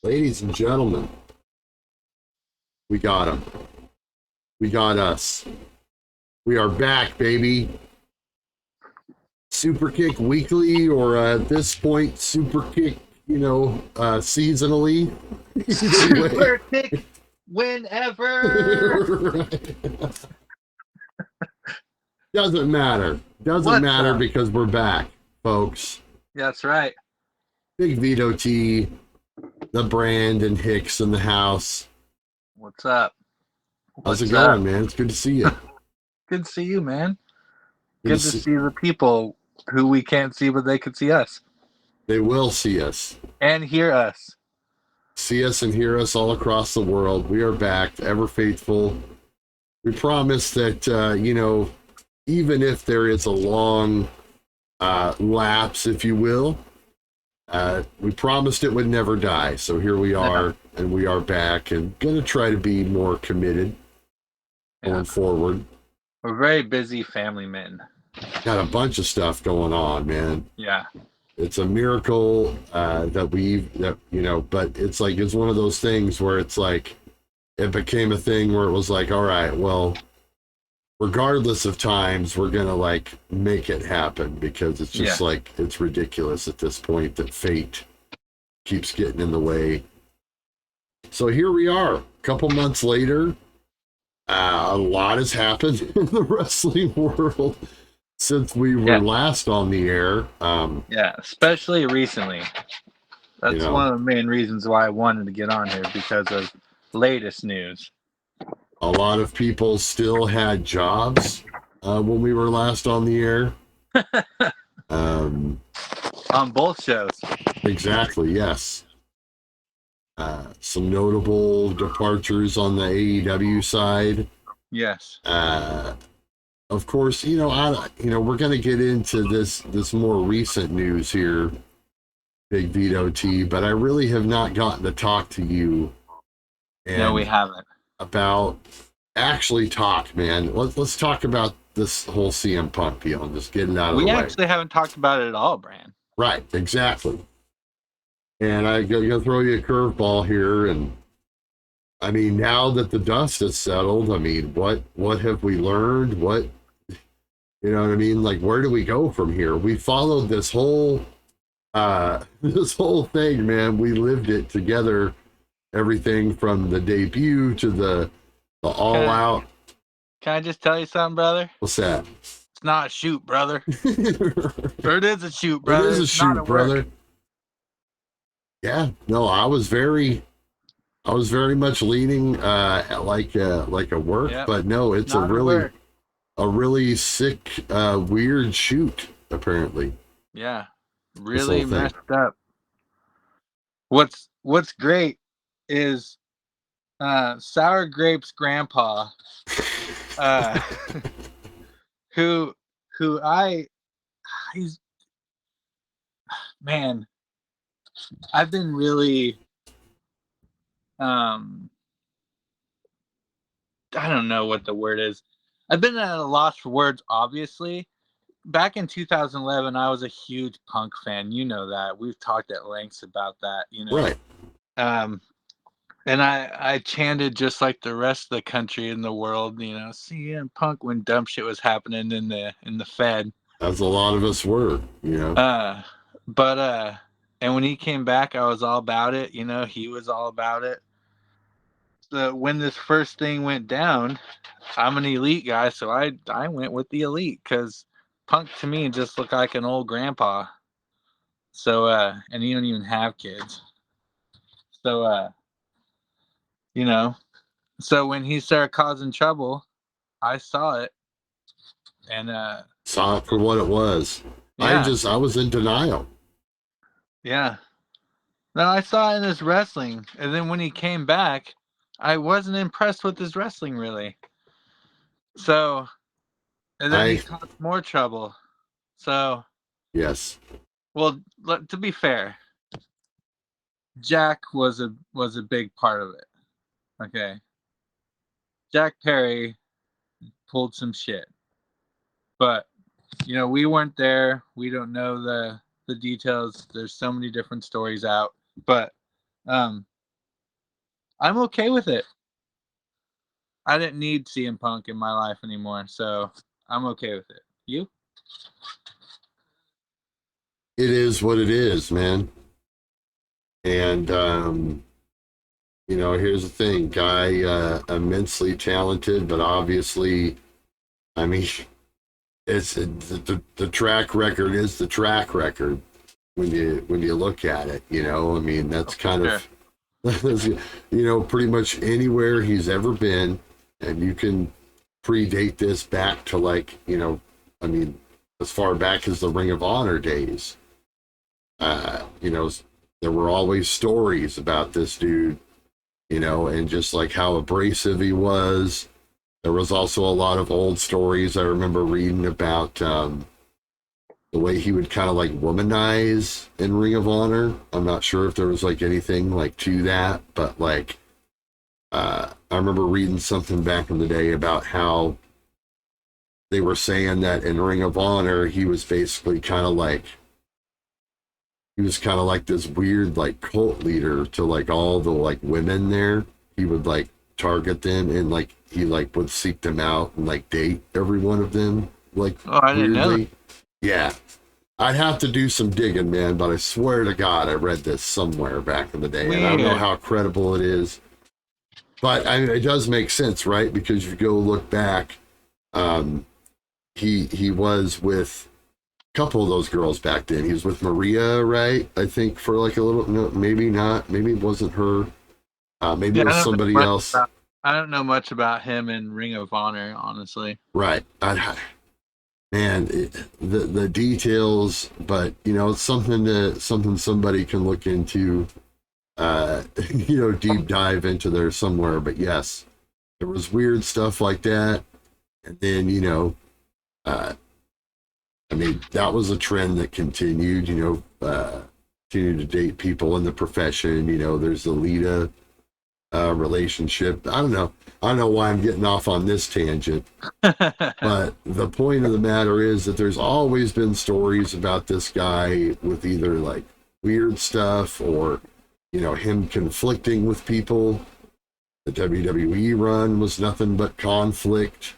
Ladies and gentlemen, we got him. We got us. We are back, baby. Superkick weekly, or at this point, Superkick, seasonally. Superkick whenever. Right. Doesn't matter. Doesn't matter because we're back, folks. That's right. Big Vito T, the brand, and Hicks in the house. What's up? How's it going, man? It's good to see you. Good to see you, man. Good to see the people who we can't see, but they can see us. They will see us. And hear us. See us and hear us all across the world. We are back, ever faithful. We promise that, even if there is a long lapse, if you will, we promised it would never die. So here we are, and we are back, and going to try to be more committed going forward. We're very busy family men. Got a bunch of stuff going on, man. Yeah. It's a miracle but it's like, it's one of those things where it's like, it became a thing where it was like, all right, well, regardless of times, we're going to like make it happen, because it's just like, it's ridiculous at this point that fate keeps getting in the way. So here we are, a couple months later. A lot has happened in the wrestling world since we were last on the air. Especially recently. That's one of the main reasons why I wanted to get on here, because of latest news. A lot of people still had jobs when we were last on the air. On both shows. Exactly, yes. Some notable departures on the AEW side. Yes. Of course, we're going to get into this more recent news here, Big Vito T, but I really have not gotten to talk to you. No, we haven't. About actually talk, man. Let's talk about this whole CM Punk deal and just get it out of the way. We actually haven't talked about it at all, Bran. Right, exactly. And I'm going to throw you a curveball here. And I mean, now that the dust has settled, I mean, what have we learned? What, you know what I mean? Like, where do we go from here? We followed this whole thing, man. We lived it together. Everything from the debut to the all out. Can I just tell you something, brother? What's that? It's not a shoot, brother. Or it is a shoot, brother. It is a shoot, brother. Work. Yeah, no, I was very much leaning like a work, but no, it's a really sick, weird shoot, apparently. Yeah, really messed up. What's great is Sour Grape's grandpa, I've been really, I don't know what the word is. I've been at a loss for words, obviously. Back in 2011, I was a huge Punk fan. You know that. We've talked at lengths about that, Right. And I chanted just like the rest of the country and the world, CM Punk, when dumb shit was happening in the Fed. As a lot of us were, And when he came back, I was all about it. He was all about it. So when this first thing went down, I'm an Elite guy, so I went with the Elite, because Punk to me just looked like an old grandpa. So and he don't even have kids. So so when he started causing trouble, I saw it, and saw it for what it was. Yeah. I was in denial. Yeah. No, I saw it in his wrestling, and then when he came back, I wasn't impressed with his wrestling, really. So, and then he caused more trouble. So, yes. Well, to be fair, Jack was a big part of it. Okay. Jack Perry pulled some shit, but we weren't there. We don't know the details. There's so many different stories out, but I'm okay with it. I didn't need CM Punk in my life anymore, so I'm okay with it. You? It is what it is, man. And here's the thing, guy, immensely talented, but obviously, I mean, it's the track record is the track record when you look at it. I mean, that's kind of pretty much anywhere he's ever been, and you can predate this back to I mean, as far back as the Ring of Honor days. There were always stories about this dude, and just like how abrasive he was. There was also a lot of old stories I remember reading about the way he would kind of like womanize in Ring of Honor. I'm not sure if there was like anything like to that, but like I remember reading something back in the day about how they were saying that in Ring of Honor he was basically kind of like this weird like cult leader to like all the like women there. He would like target them and like he like would seek them out and like date every one of them like I didn't know that. Yeah, I'd have to do some digging, man, but I swear to God I read this somewhere back in the day. And I don't know how credible it is, but I mean, it does make sense, right? Because you go look back, he was with couple of those girls back then. He was with Maria, right? I think for like a little, no, maybe not. Maybe it wasn't her. Maybe it was somebody else. I don't know much about him in Ring of Honor, honestly. Right. The details, but it's something somebody can look into, deep dive into there somewhere. But yes, there was weird stuff like that. And then, I mean, that was a trend that continued, continued to date people in the profession. There's the Lita relationship. I don't know why I'm getting off on this tangent, but the point of the matter is that there's always been stories about this guy with either like weird stuff or, him conflicting with people. The WWE run was nothing but conflict.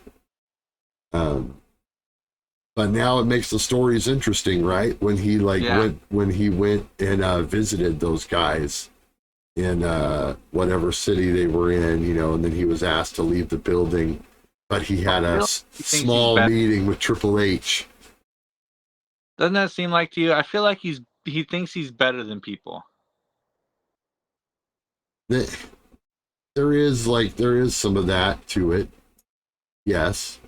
But now it makes the stories interesting, right? When he went and visited those guys in whatever city they were in, and then he was asked to leave the building, but he had a small meeting with Triple H. Doesn't that seem like to you? I feel like he thinks he's better than people. There is some of that to it, yes.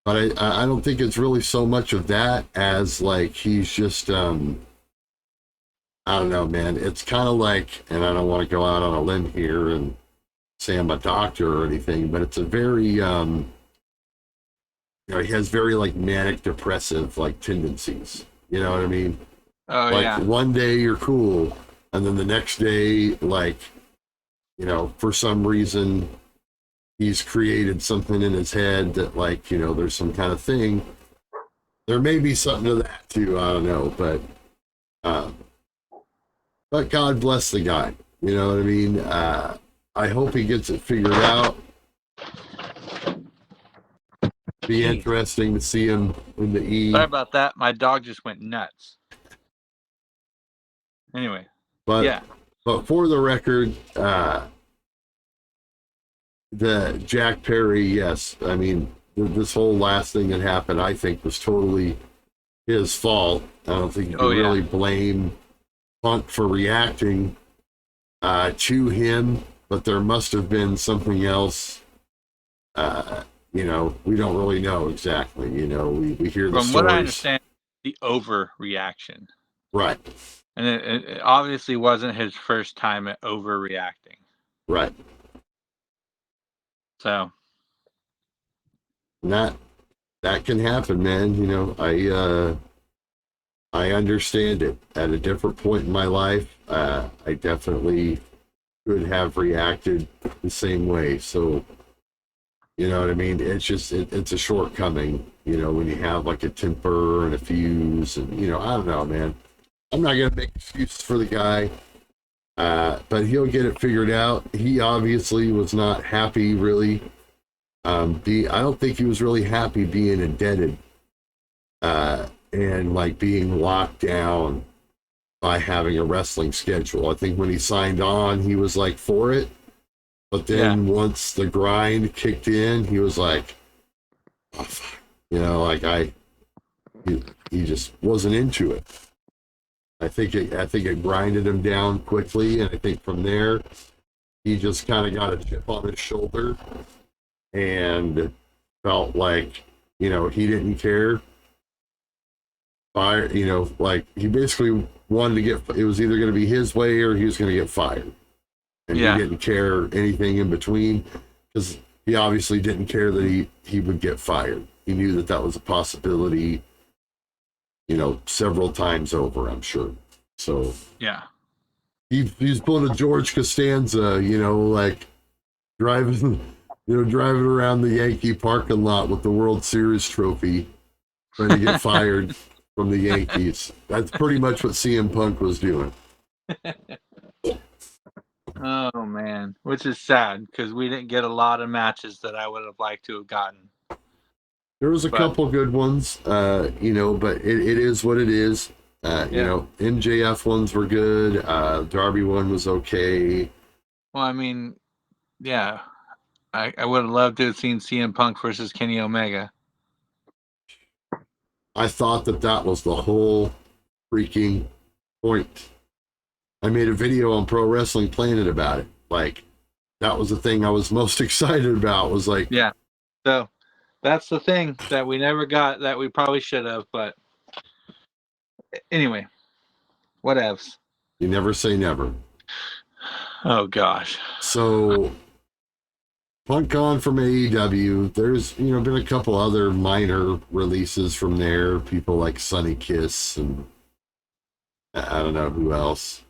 But I don't think it's really so much of that as like he's just I don't know, man. It's kind of like, and I don't want to go out on a limb here and say I'm a doctor or anything, but it's a very he has very like manic depressive like tendencies. You know what I mean? Oh, like yeah. One day you're cool, and then the next day, like, for some reason he's created something in his head that like, there's some kind of thing. There may be something to that too. I don't know, but God bless the guy. You know what I mean? I hope he gets it figured out. Be interesting to see him in the E. Sorry about that. My dog just went nuts. Anyway, but for the record, the Jack Perry, yes. I mean, this whole last thing that happened, I think, was totally his fault. I don't think you can really blame Punk for reacting to him, but there must have been something else. We don't really know exactly. We hear the stories. From what I understand, the overreaction. Right. And it obviously wasn't his first time at overreacting. Right. So. And that can happen, man. I understand it. At a different point in my life, I definitely could have reacted the same way. So, you know what I mean? It's just, it's a shortcoming, when you have like a temper and a fuse and, I don't know, man. I'm not going to make excuses for the guy. But he'll get it figured out. He obviously was not happy, really. I don't think he was really happy being indebted and like being locked down by having a wrestling schedule. I think when he signed on, he was like for it. But then once the grind kicked in, he was like, oh, fuck. Like he just wasn't into it. I think it grinded him down quickly, and I think from there he just kind of got a chip on his shoulder and felt like he didn't care. Fire, like he basically wanted to get. It was either going to be his way or he was going to get fired, and he didn't care anything in between because he obviously didn't care that he would get fired. He knew that was a possibility. Several times over, I'm sure. So he's pulling a George Costanza, like driving around the Yankee parking lot with the World Series trophy, trying to get fired from the Yankees. That's pretty much what CM Punk was doing. Oh man, which is sad because we didn't get a lot of matches that I would have liked to have gotten. There was a couple good ones, but it is what it is. MJF ones were good. Darby one was okay. Well, I mean, yeah, I would have loved to have seen CM Punk versus Kenny Omega. I thought that was the whole freaking point. I made a video on Pro Wrestling Planet about it. Like, that was the thing I was most excited about. Was like, yeah. So that's the thing that we never got that we probably should have. But anyway, whatevs. You never say never. Oh gosh. So Punk on from AEW. There's been a couple other minor releases from there. People like Sonny Kiss and I don't know who else.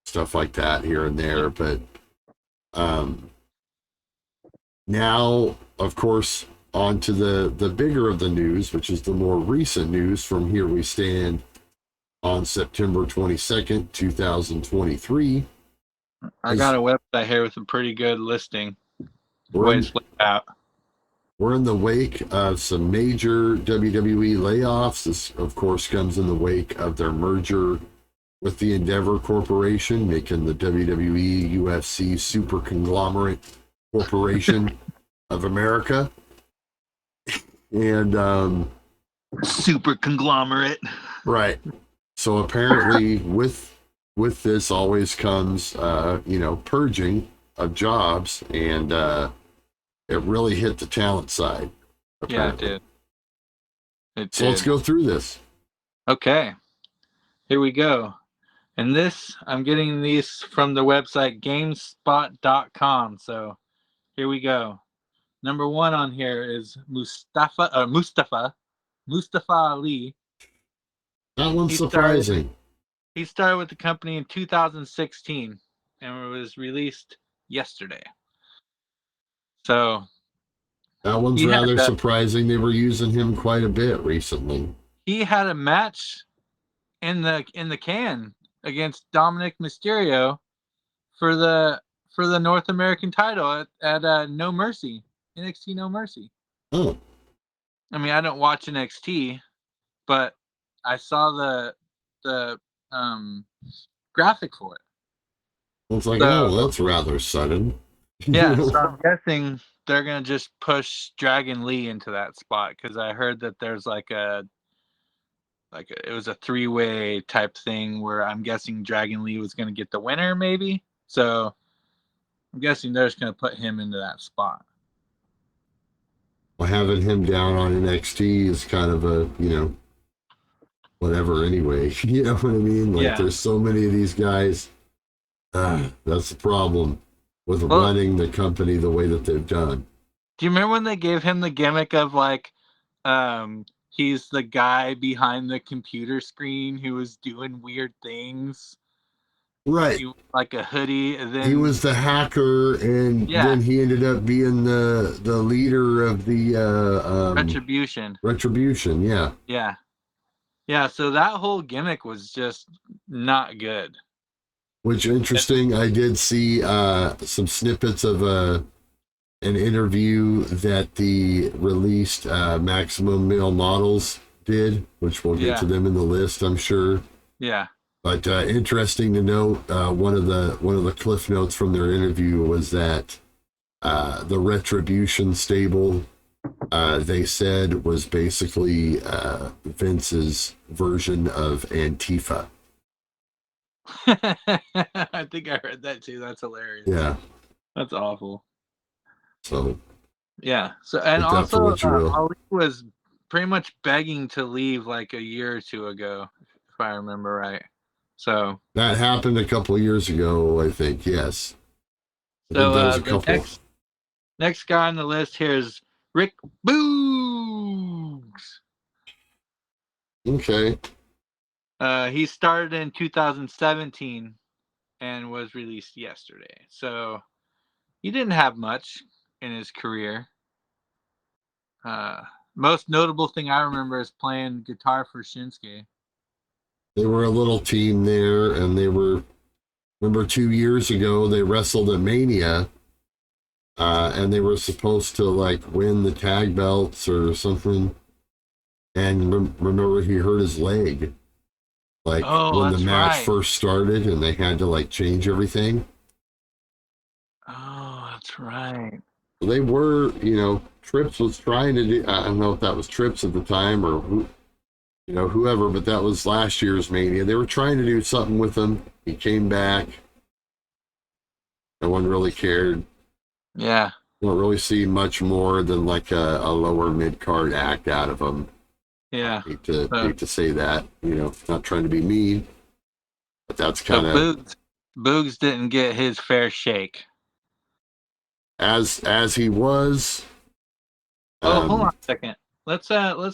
Stuff like that here and there. But now, of course, on to the bigger of the news, which is the more recent news from Here We Stand on September 22nd, 2023. I got a website here with a pretty good listing. We're in the wake of some major WWE layoffs. This, of course, comes in the wake of their merger with the Endeavor Corporation, making the WWE UFC super conglomerate corporation of America. And super conglomerate. Right. So apparently with this always comes purging of jobs, and it really hit the talent side. Apparently. Yeah, it did. So let's go through this. Okay. Here we go. And I'm getting these from the website gamespot.com. So here we go. Number one on here is Mustafa Ali. That one's surprising. He started with the company in 2016 and it was released yesterday. So that one's rather surprising. They were using him quite a bit recently. He had a match in the can against Dominic Mysterio for the North American title at No Mercy. NXT No Mercy. Oh. I mean, I don't watch NXT, but I saw the graphic for it. It's like, that's rather sudden. Yeah, so I'm guessing they're gonna just push Dragon Lee into that spot because I heard that there's it was a 3-way type thing where I'm guessing Dragon Lee was gonna get the winner, maybe. So I'm guessing they're just gonna put him into that spot. Well, having him down on NXT is kind of a, whatever anyway. You know what I mean? There's so many of these guys. That's the problem with running the company the way that they've done. Do you remember when they gave him the gimmick of he's the guy behind the computer screen who was doing weird things? Right. Like a hoodie. And then he was the hacker, and then he ended up being the leader of the Retribution. Retribution, yeah. Yeah. Yeah, so that whole gimmick was just not good. Which interesting. I did see some snippets of an interview that the released Maximum Male Models did, which we'll get to them in the list, I'm sure. Yeah. But interesting to note, one of the cliff notes from their interview was that the Retribution stable, they said, was basically Vince's version of Antifa. I think I heard that too. That's hilarious. Yeah. That's awful. So. Yeah. So, and also, Ali was pretty much begging to leave like a year or two ago, if I remember right. So that happened a couple of years ago, I think. Yes. So the next guy on the list here is Rick Boogs. Okay. He started in 2017 and was released yesterday. So he didn't have much in his career. Most notable thing I remember is playing guitar for Shinsuke. They were a little team there, and they were, remember 2 years ago, they wrestled at Mania, and they were supposed to like win the tag belts or something. And remember, he hurt his leg. Like when the match first started, and they had to like change everything. Oh, that's right. They were, Trips was trying to do. I don't know if that was Trips at the time or who, whoever, but that was last year's Mania. They were trying to do something with him. He came back. No one really cared. Yeah. You don't really see much more than like a lower mid card act out of him. Yeah. Hate to say that, not trying to be mean, but that's kind of Boogs didn't get his fair shake. As he was. Hold on a second. Let's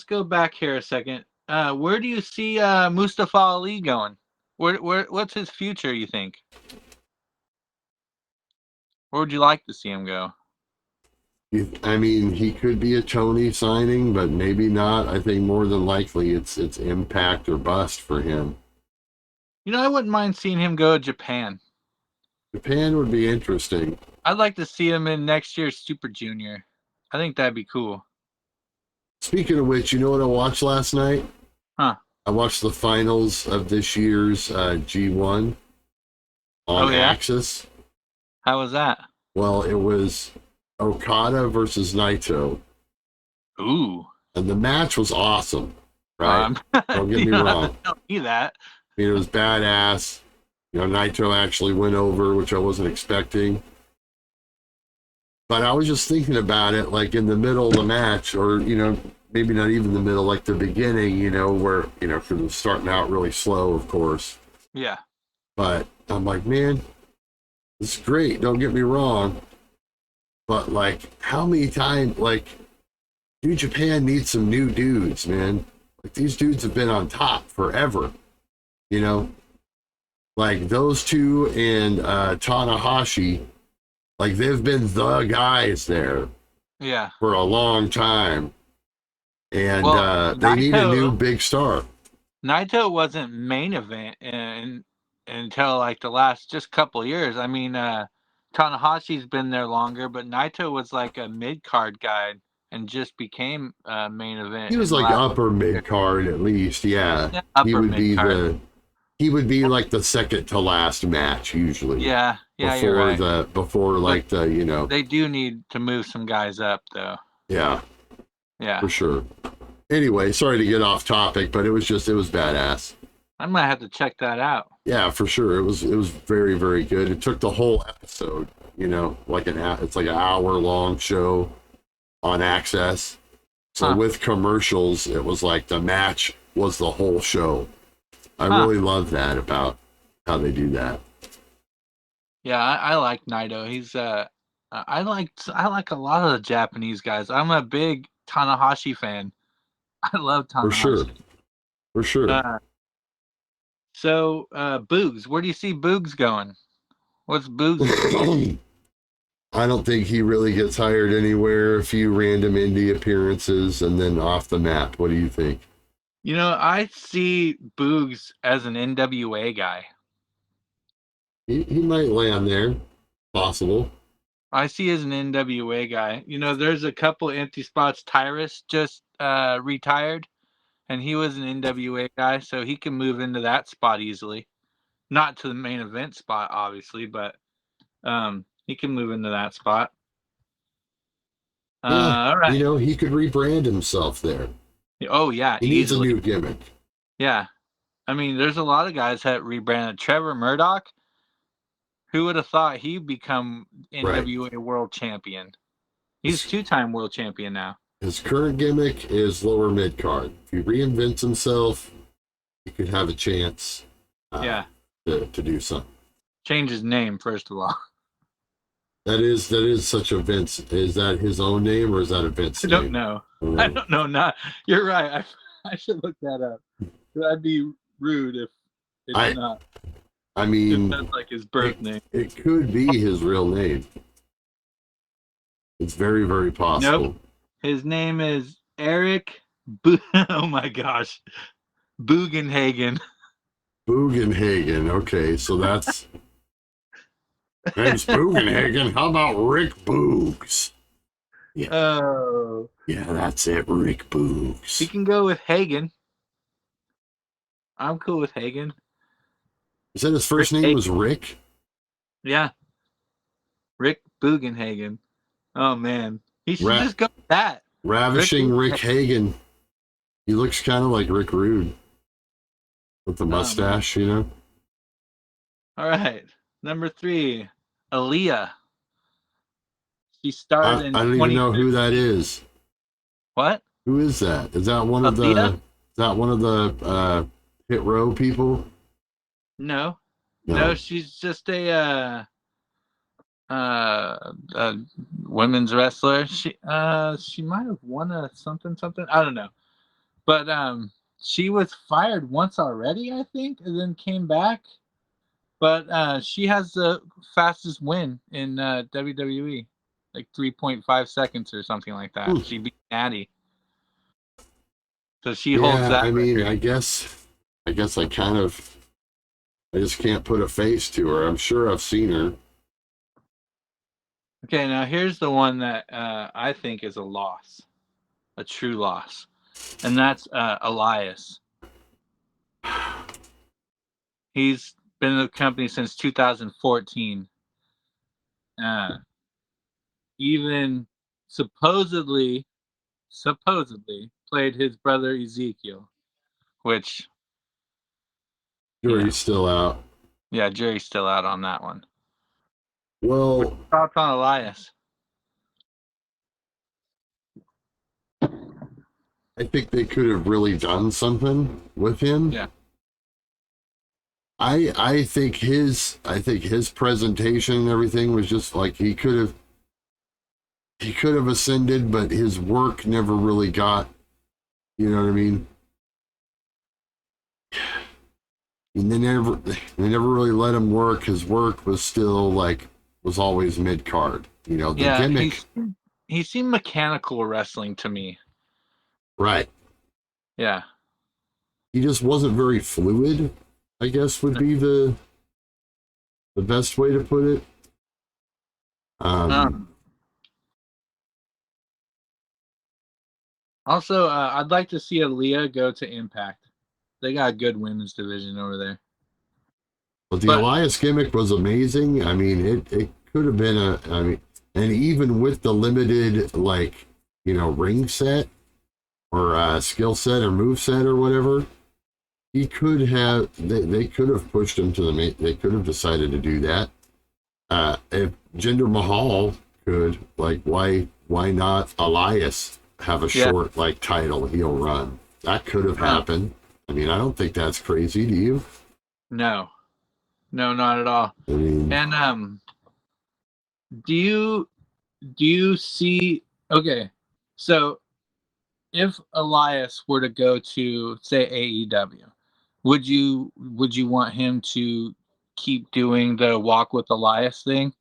go back here a second. Where do you see Mustafa Ali going? What's his future, you think? Where would you like to see him go? I mean, he could be a Tony signing, but maybe not. I think more than likely it's Impact or bust for him. I wouldn't mind seeing him go to Japan. Japan would be interesting. I'd like to see him in next year's Super Junior. I think that'd be cool. Speaking of which, you know what I watched last night? Huh. I watched the finals of this year's G1 on Axis. How was that? Well, it was Okada versus Naito. Ooh. And the match was awesome, right? Don't get me wrong. I don't see that. I mean, it was badass. Naito actually went over, which I wasn't expecting. But I was just thinking about it, like in the middle of the match, or, maybe not even the middle, like the beginning, where, because it was starting out really slow, of course. Yeah. But I'm like, man, this is great. Don't get me wrong. But, like, how many times, like, New Japan needs some new dudes, man. Like, these dudes have been on top forever, Like, those two and Tanahashi, like, they've been the guys there. Yeah. For a long time. And they need a new big star. Naito wasn't main event until, like, the last just couple years. I mean, Tanahashi's been there longer, but Naito was like a mid-card guy and just became main event. He was like upper mid-card at least, yeah. He would mid-card. He would be like the second to last match usually. Yeah, you're right. Before like the, They do need to move some guys up though. Yeah. Yeah. For sure. Anyway, sorry to get off topic, but it was badass. I might have to check that out. Yeah, for sure. It was very, very good. It took the whole episode, like it's like an hour-long show on Access. So with commercials, it was like the match was the whole show. I really love that about how they do that. Yeah, I like Naito. He's I like a lot of the Japanese guys. I'm a big Tanahashi fan. I love Tanahashi. For sure. So, Boogs, where do you see Boogs going? What's Boogs? I don't think he really gets hired anywhere. A few random indie appearances and then off the map. What do you think? I see Boogs as an NWA guy. He might land there. Possible. I see as an NWA guy. You know, there's a couple empty spots. Tyrus just retired, and he was an NWA guy, so he can move into that spot easily. Not to the main event spot, obviously, but he can move into that spot. Yeah, All right. he could rebrand himself there. Oh yeah, He needs a easily. new gimmick. Yeah, I mean, there's a lot of guys that rebranded. Trevor Murdoch. Who would have thought he'd become NWA World Champion? He's two-time World Champion now. His current gimmick is lower mid card. If he reinvents himself, he could have a chance. To do something. Change his name first of all. That is such a Vince. Is that his own name or is that a Vince name? I don't know. I don't know. Not. You're right. I should look that up. That'd be rude if it's not. I mean, that's like his birth name. It could be his real name. It's very, very possible. Nope. His name is Eric. Oh my gosh, Bugenhagen. Bugenhagen. Okay, so that's. Name's Bugenhagen. How about Rick Boogs? Yeah. Oh. Yeah, that's it, Rick Boogs. He can go with Hagen. I'm cool with Hagen. You said his first name was Rick? Yeah. Rick Bugenhagen. Oh, man. He should just go with that. Ravishing Rick Hagen. He looks kind of like Rick Rude. With the mustache, All right. Number 3, Aaliyah. She started in I don't even know who that is. What? Who is that? Is that one of the Hit Row people? No, she's just a women's wrestler. She might have won a something. I don't know, but she was fired once already, I think, and then came back. But she has the fastest win in WWE, like 3.5 seconds or something like that. She beat Natty, so she holds that. I mean, I guess I just can't put a face to her. I'm sure I've seen her. Okay, now here's the one that I think is a loss, a true loss, and that's Elias. He's been in the company since 2014. Even supposedly played his brother Ezekiel, which Jury's still out. Yeah, jury's still out on that one. Well, what's your thoughts on Elias? I think they could have really done something with him. Yeah. I think his presentation and everything was just like he could have ascended, but his work never really got, you know what I mean? And they never really let him work. His work was still was always mid card. The gimmick. He seemed mechanical wrestling to me. Right. Yeah. He just wasn't very fluid, I guess would be the best way to put it. Also, I'd like to see Aaliyah go to Impact. They got a good women's division over there. But the Elias gimmick was amazing. I mean, it could have been and even with the limited ring set or skill set or move set or whatever, he could have. They could have pushed him to the main. They could have decided to do that. If Jinder Mahal could, why not Elias have a short title heel run? That could have happened. I mean, I don't think that's crazy. Do you? No, not at all. I mean, and do you see? Okay, so if Elias were to go to say AEW, would you want him to keep doing the Walk with Elias thing?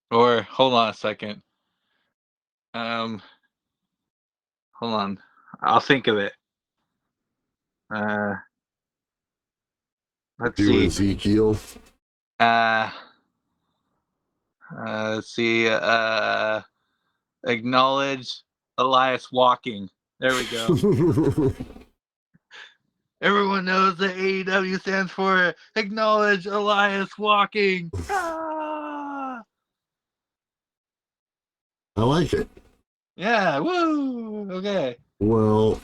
Or hold on a second. Hold on. I'll think of it. Let's Do see. Ezekiel. Let's see. Acknowledge Elias walking. There we go. Everyone knows that AEW stands for Acknowledge Elias walking. Ah! I like it. Yeah, woo! Okay. Well,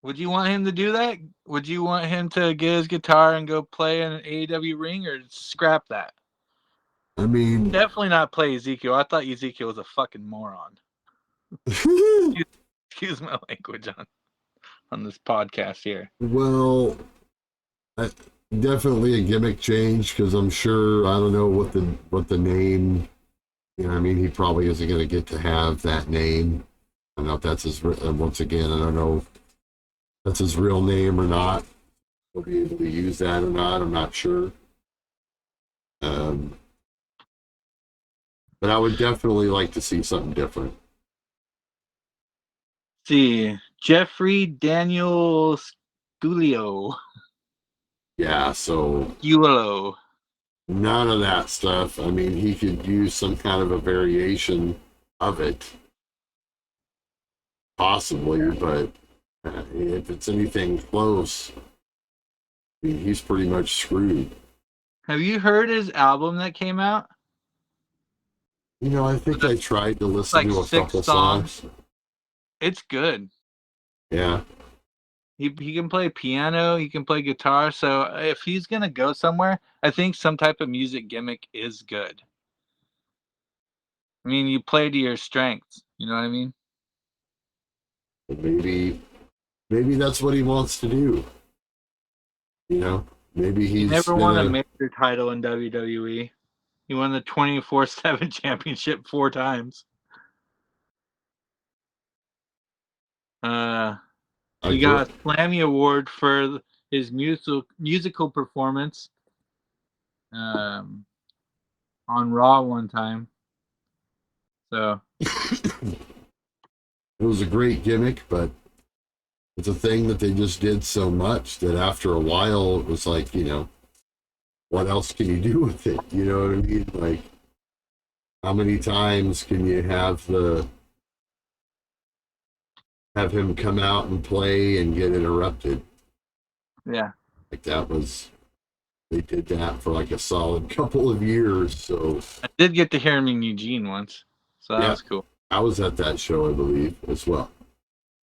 Would you want him to do that? Would you want him to get his guitar and go play in an AEW ring, or scrap that? I mean, Definitely not play Ezekiel. I thought Ezekiel was a fucking moron. Excuse my language on this podcast here. well, definitely a gimmick change because I'm sure I don't know what the name. You know, I mean, he probably isn't going to get to have that name. I don't know if that's his. Once again, I don't know if that's his real name or not. He'll be able to use that or not. I'm not sure. But I would definitely like to see something different. Let's see, Jeffrey Daniel Sculio. Yeah, so Sculio. none of that stuff. I mean, he could use some kind of a variation of it, possibly, but if it's anything close, I mean, he's pretty much screwed. Have you heard his album that came out? You know, I think I tried to listen to a 6 couple songs. It's good. Yeah. He can play piano, he can play guitar. So if he's gonna go somewhere, I think some type of music gimmick is good. I mean, you play to your strengths. You know what I mean? Maybe that's what he wants to do. You know, maybe He he's never won a major title in WWE. He won the 24/7 championship 4 times. He got a Slammy Award for his musical performance on Raw one time. So it was a great gimmick, but it's a thing that they just did so much that after a while it was like, you know, what else can you do with it? You know what I mean? Like, how many times can you have him come out and play and get interrupted? yeah. Like they did that for like a solid couple of years. So I did get to hear him in Eugene once. So that was cool. I was at that show, I believe, as well.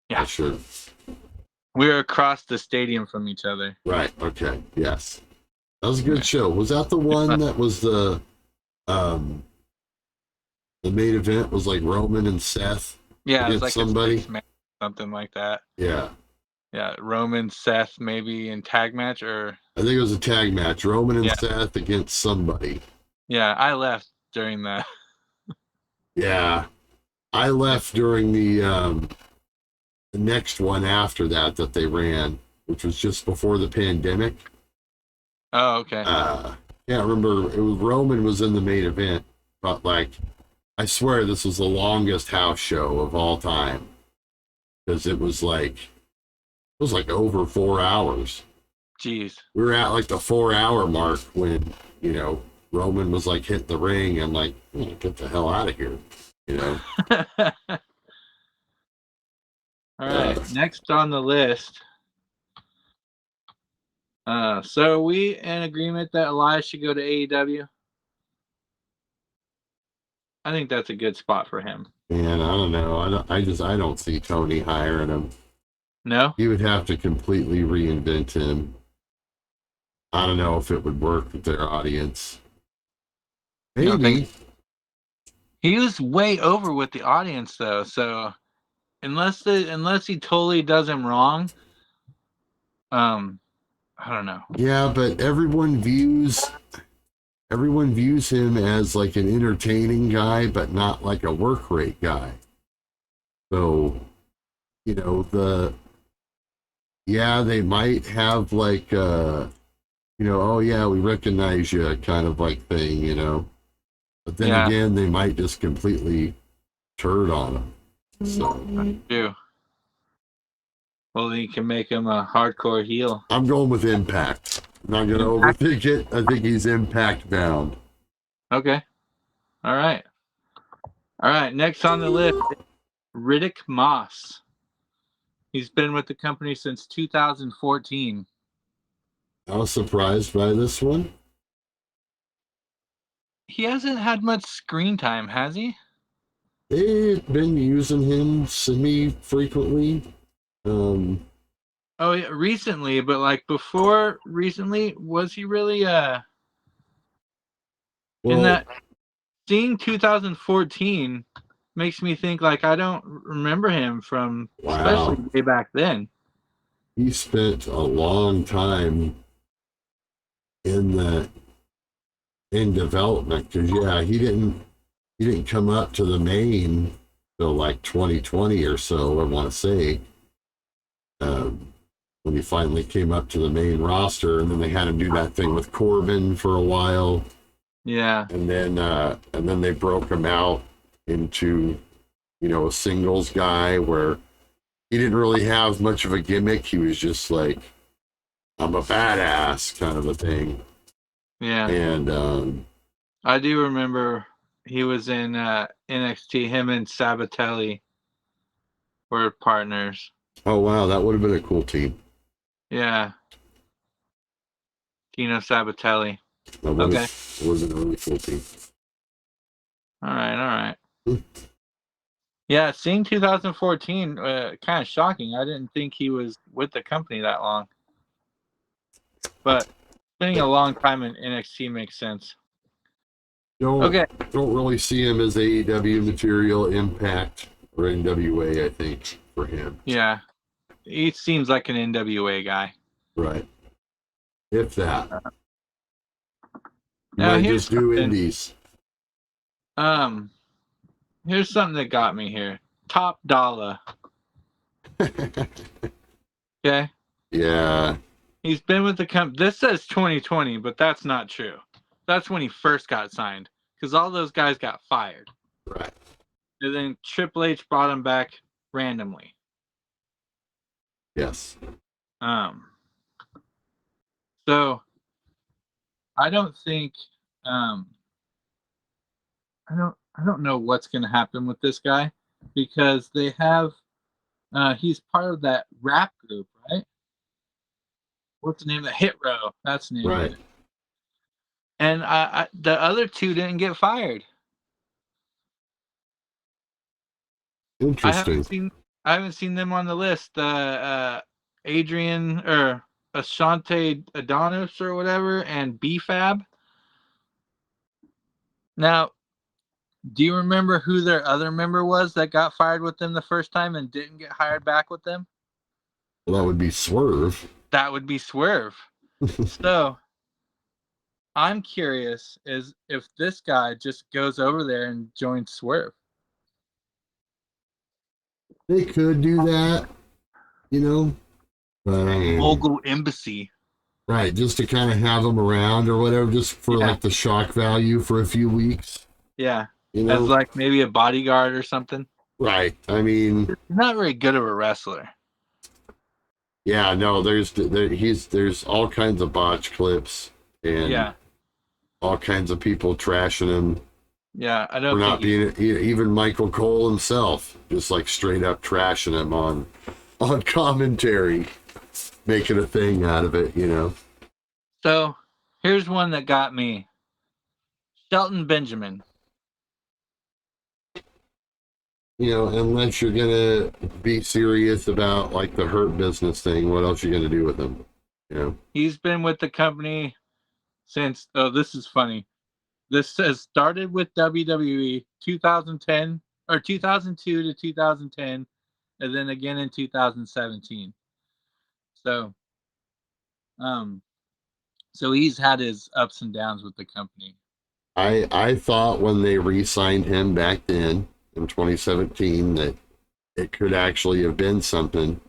Yeah. Sure. We were across the stadium from each other. Right. Okay. Yes. That was a good show. Was that the one that was the main event was like Roman and Seth? Yeah, it was like somebody, something like that. Yeah. Yeah, Roman, Seth, maybe in tag match, or I think it was a tag match. Roman and Seth against somebody. Yeah, I left during that. Yeah, I left during the next one after that they ran, which was just before the pandemic. Oh, okay. Can't remember. It was Roman was in the main event, but like, I swear this was the longest house show of all time because it was like over 4 hours. Jeez. We were at like the 4 hour mark when, you know, Roman was like hitting the ring and like, get the hell out of here, you know. All right, next on the list. So are we in agreement that Elias should go to AEW? I think that's a good spot for him. Man, I don't know. I don't see Tony hiring him. No? He would have to completely reinvent him. I don't know if it would work with their audience. Maybe. He was way over with the audience though, so unless he totally does him wrong, I don't know. Yeah, but everyone views him as like an entertaining guy, but not like a work rate guy. So, you know, they might have like you know, oh yeah, we recognize you kind of like thing, you know. But then again, they might just completely turd on him. So true. Well, you can make him a hardcore heel. I'm going with Impact. not gonna overthink it. I think he's Impact bound. Okay. All right. All right. Next on the list, Riddick Moss. He's been with the company since 2014. I was surprised by this one. He hasn't had much screen time, has he? They've been using him semi-frequently. Oh, yeah, recently, but like before recently, was he really in that? Seeing 2014 makes me think like I don't remember him from especially way back then. He spent a long time in development because he didn't come up to the main till like 2020 or so, I want to say, when he finally came up to the main roster, and then they had him do that thing with Corbin for a while. Yeah. And then they broke him out into, a singles guy where he didn't really have much of a gimmick. He was just like, I'm a badass kind of a thing. Yeah. And I do remember he was in NXT. Him and Sabatelli were partners. Oh, wow. That would have been a cool team. Yeah. Tino Sabatelli. Okay. It was a really cool team. All right. Yeah, seeing 2014, kind of shocking. I didn't think he was with the company that long. But spending a long time in NXT makes sense. Don't really see him as AEW material, Impact, or NWA, I think, for him. Yeah. He seems like an NWA guy. Right. If that. Now might just do indies. Here's something that got me here. Top Dollar. Okay. Yeah. He's been with the company. This says 2020, but that's not true. That's when he first got signed, because all those guys got fired. Right. And then Triple H brought him back randomly. Yes. So I don't think I don't know what's going to happen with this guy, because they have he's part of that rap group, right? What's the name of the Hit Row? That's the name. Right. Of it. And the other two didn't get fired. Interesting. I haven't seen them on the list. Adrian or Ashante Adonis or whatever, and B-Fab. Now, do you remember who their other member was that got fired with them the first time and didn't get hired back with them? Well, that would be Swerve. That would be Swerve. So, I'm curious is if this guy just goes over there and joins Swerve. They could do that, Mogul Embassy. Right, just to kind of have them around or whatever, just for like the shock value for a few weeks. Yeah. As like maybe a bodyguard or something. Right. I mean, he's not very good of a wrestler. Yeah, no, there's all kinds of botch clips and all kinds of people trashing him. Yeah, I don't for not being even Michael Cole himself, just like straight up trashing him on commentary, making a thing out of it, So here's one that got me. Shelton Benjamin. Unless you're gonna be serious about like the Hurt Business thing, what else are you gonna do with him? He's been with the company since. Oh, this is funny. This says started with WWE 2010 or 2002 to 2010, and then again in 2017. So he's had his ups and downs with the company. I thought when they re-signed him back then in 2017 that it could actually have been something.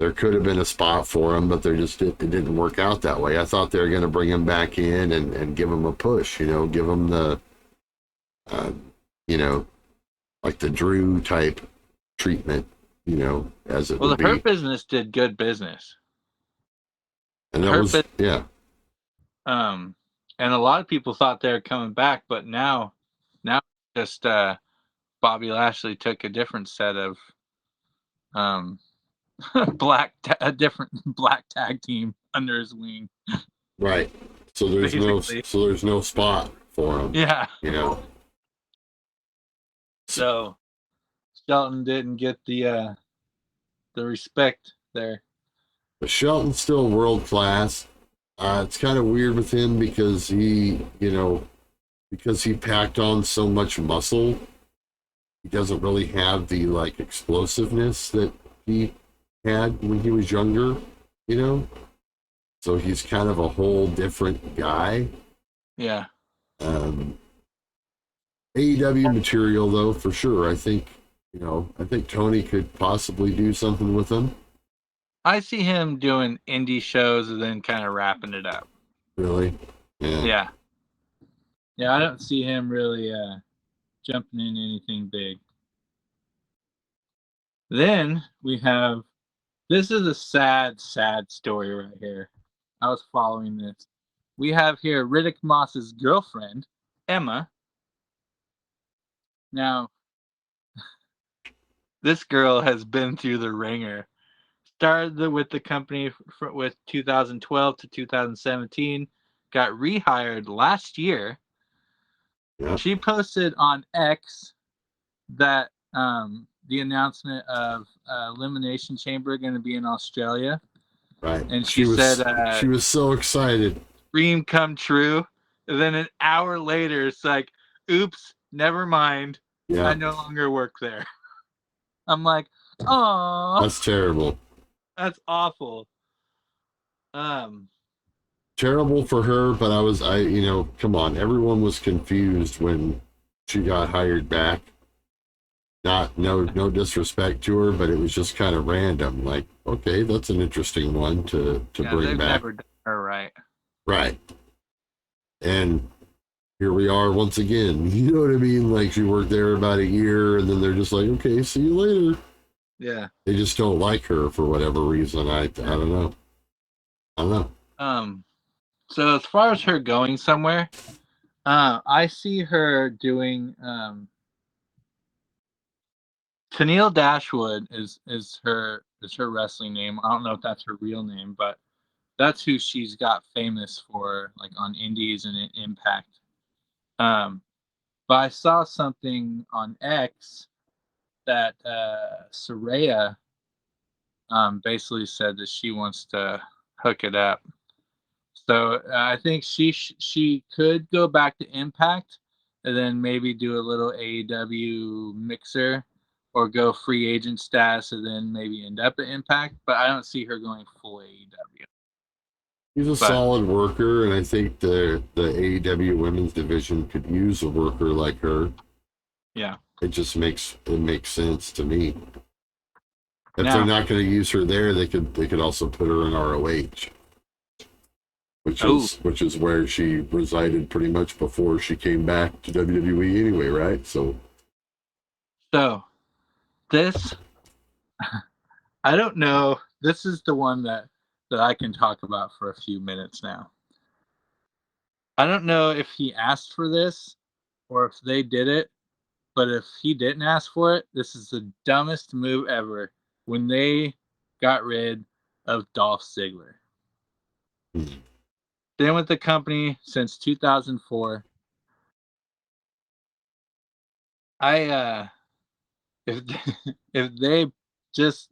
There could have been a spot for him, but it didn't work out that way. I thought they were going to bring him back in and give him a push, give him the, like the Drew type treatment, as it would be. Well, the Hurt Business did good business. And that was, yeah. And a lot of people thought they were coming back, but now just Bobby Lashley took a different set of um a different black tag team under his wing. Right. So there's no spot for him. Yeah. You know. So Shelton didn't get the respect there. But Shelton's still world class. It's kind of weird with him because he packed on so much muscle. He doesn't really have the like explosiveness that he had when he was younger, you know? So he's kind of a whole different guy. Yeah. AEW material though, for sure. I think Tony could possibly do something with him. I see him doing indie shows and then kind of wrapping it up. Really? Yeah. Yeah, I don't see him really jumping in anything big. Then we have, this is a sad story right here. I was following this. We have here Riddick Moss's girlfriend, Emma. Now, this girl has been through the ringer. Started with the company with 2012 to 2017. Got rehired last year. Yeah. She posted on X that the announcement of Elimination Chamber going to be in Australia. Right. And she said she was so excited. Dream come true. And then an hour later, it's like, oops, never mind. Yeah. I no longer work there. I'm like, oh, that's terrible. That's awful. Terrible for her, but come on, everyone was confused when she got hired back. No disrespect to her, but it was just kind of random. Like, okay, that's an interesting one to bring back. Never done her right. Right. And here we are once again. You know what I mean? Like, she worked there about a year, and then they're just like, okay, see you later. Yeah. They just don't like her for whatever reason. I don't know. So as far as her going somewhere, I see her doing Tennille Dashwood is her wrestling name. I don't know if that's her real name, but that's who she's got famous for, like on Indies and Impact. But I saw something on X that Saraya basically said that she wants to hook it up. So I think she could go back to Impact and then maybe do a little AEW mixer or go free agent status and then maybe end up at Impact. But I don't see her going full AEW. He's a solid worker, and I think the AEW women's division could use a worker like her. Yeah. It makes sense to me. If they're not going to use her there, they could also put her in ROH. Which is where she resided pretty much before she came back to WWE anyway, right? So this, I don't know. This is the one that I can talk about for a few minutes now. I don't know if he asked for this or if they did it, but if he didn't ask for it, this is the dumbest move ever when they got rid of Dolph Ziggler. Been with the company since 2004. If they just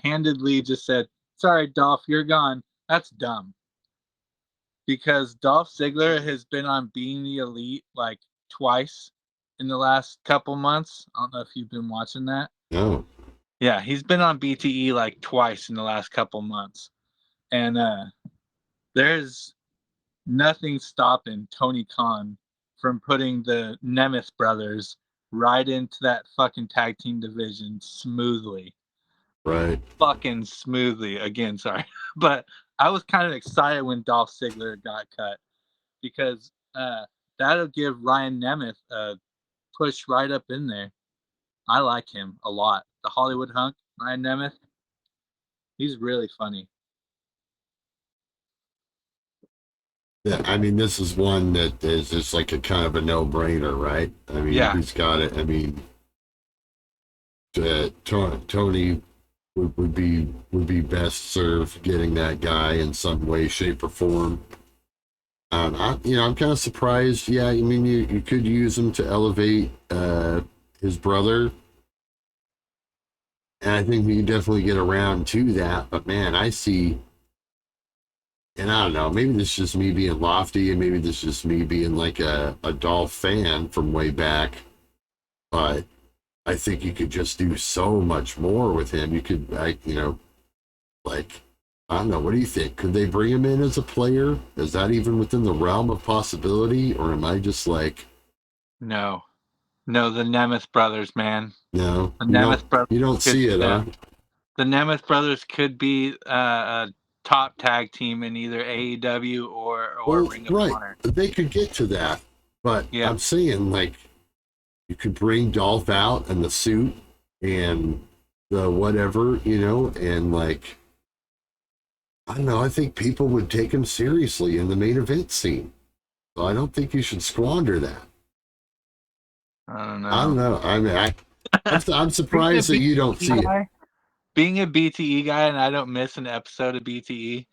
handedly just said, sorry, Dolph, you're gone, that's dumb. Because Dolph Ziggler has been on Being the Elite like twice in the last couple months. I don't know if you've been watching that. No. Yeah, he's been on BTE like twice in the last couple months. And there's nothing stopping Tony Khan from putting the Nemeth brothers right into that fucking tag team division smoothly. Right. Fucking smoothly. Again, sorry. But I was kind of excited when Dolph Ziggler got cut because that'll give Ryan Nemeth a push right up in there. I like him a lot. The Hollywood hunk, Ryan Nemeth, he's really funny. Yeah, I mean, this is one that is just like a kind of a no-brainer, right? I mean, Yeah. he's got it. I mean, Tony would be best served getting that guy in some way, shape, or form. I'm kind of surprised. Yeah, I mean, you could use him to elevate his brother, and I think we can definitely get around to that. But man, I see, and I don't know, maybe this is just me being lofty, and maybe this is just me being like a Dolph fan from way back. But I think you could just do so much more with him. You could, like, like, I don't know. What do you think? Could they bring him in as a player? Is that even within the realm of possibility, or am I just like, No. No, the Nemeth brothers, man. no, The you don't, Nemeth brothers you don't could see it, huh? the Nemeth brothers could be a top tag team in either AEW or Well, Ring of right, Honor. they could get to that, but Yeah. I'm saying like you could bring Dolph out in the suit and the whatever, and like I don't know. I think people would take him seriously in the main event scene. So I don't think you should squander that. I don't I don't know. know. I mean, I'm Being a surprised that you don't BTE see it. guy, being a BTE guy, and I don't miss an episode of BTE.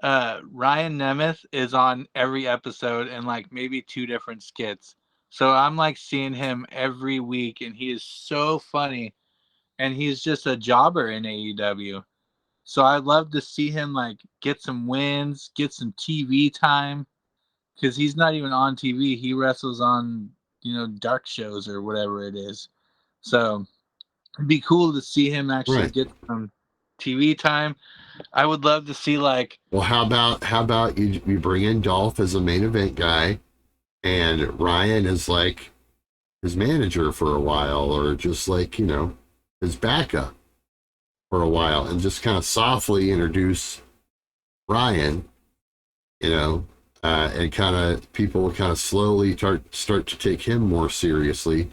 Ryan Nemeth is on every episode and like maybe two different skits. So I'm like seeing him every week, and he is so funny, and he's just a jobber in AEW. So I'd love to see him like get some wins, get some TV time, because he's not even on TV. He wrestles on dark shows or whatever it is. So it'd be cool to see him actually Right. get some TV time. I would love to see like Well, how about you bring in Dolph as a main event guy, and Ryan is like his manager for a while, or just like his backup for a while, and just kind of softly introduce Ryan, and kind of people will kind of slowly start to take him more seriously,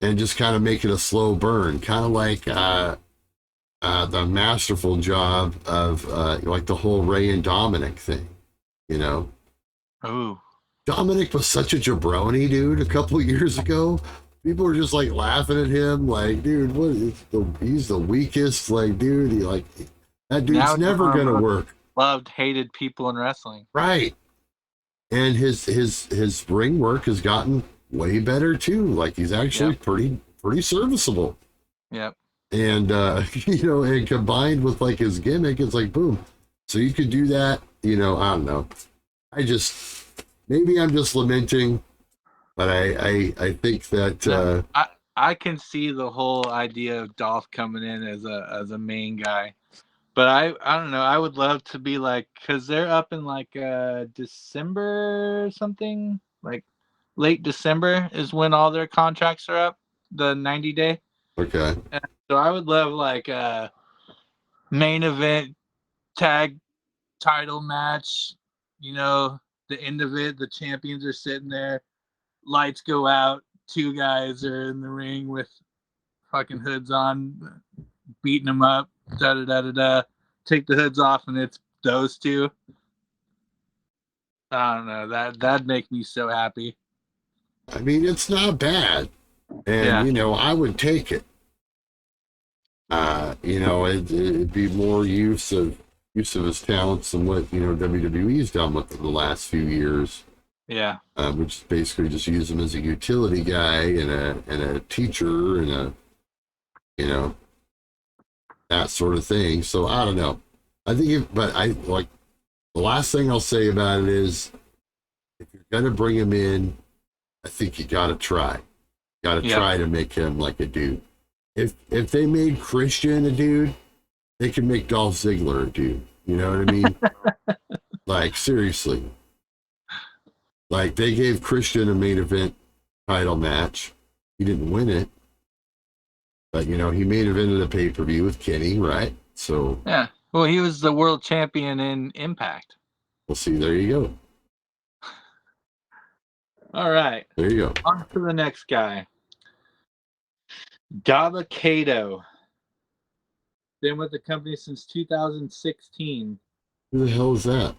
and just kind of make it a slow burn, kind of like the masterful job of like the whole Ray and Dominic thing. You know, ooh, Dominic was such a jabroni, dude. A couple of years ago, people were just like laughing at him, like, dude, he's the weakest. Like, dude, that dude's now he's never one of the gonna most work, loved, hated people in wrestling. right? And his ring work has gotten way better too. Like, he's actually Yep. pretty serviceable. Yep. And and combined with like his gimmick, it's like boom. So you could do that. I don't know. I just maybe I'm just lamenting, but I think that No, I can see the whole idea of Dolph coming in as a main guy. But I don't know. I would love to be like, because they're up in like December or something. Like late December is when all their contracts are up, the 90-day. okay, So I would love like a main event tag title match. You know, the end of it, the champions are sitting there, lights go out, two guys are in the ring with fucking hoods on, beating them up, da da da da da. Take the hoods off, and it's those two. I don't know. That'd make me so happy. I mean it's not bad, and Yeah. I would take it. It'd be more use of his talents than what WWE's done with the last few years. Yeah. Which is basically just use him as a utility guy and a teacher and you know that sort of thing. So I don't know. I think but I like the last thing I'll say about it is if you're gonna bring him in, I think you gotta try. Gotta Yep. try to make him like a dude. If they made Christian a dude, they can make Dolph Ziggler a dude. You know what I mean? Like seriously. Like they gave Christian a main event title match. He didn't win it. But he main evented a pay-per-view with Kenny, right? So Yeah. Well, he was the world champion in Impact. we'll see. There you go. All right. There you go. On to the next guy. Daba Kato. Been with the company since 2016. Who the hell is that?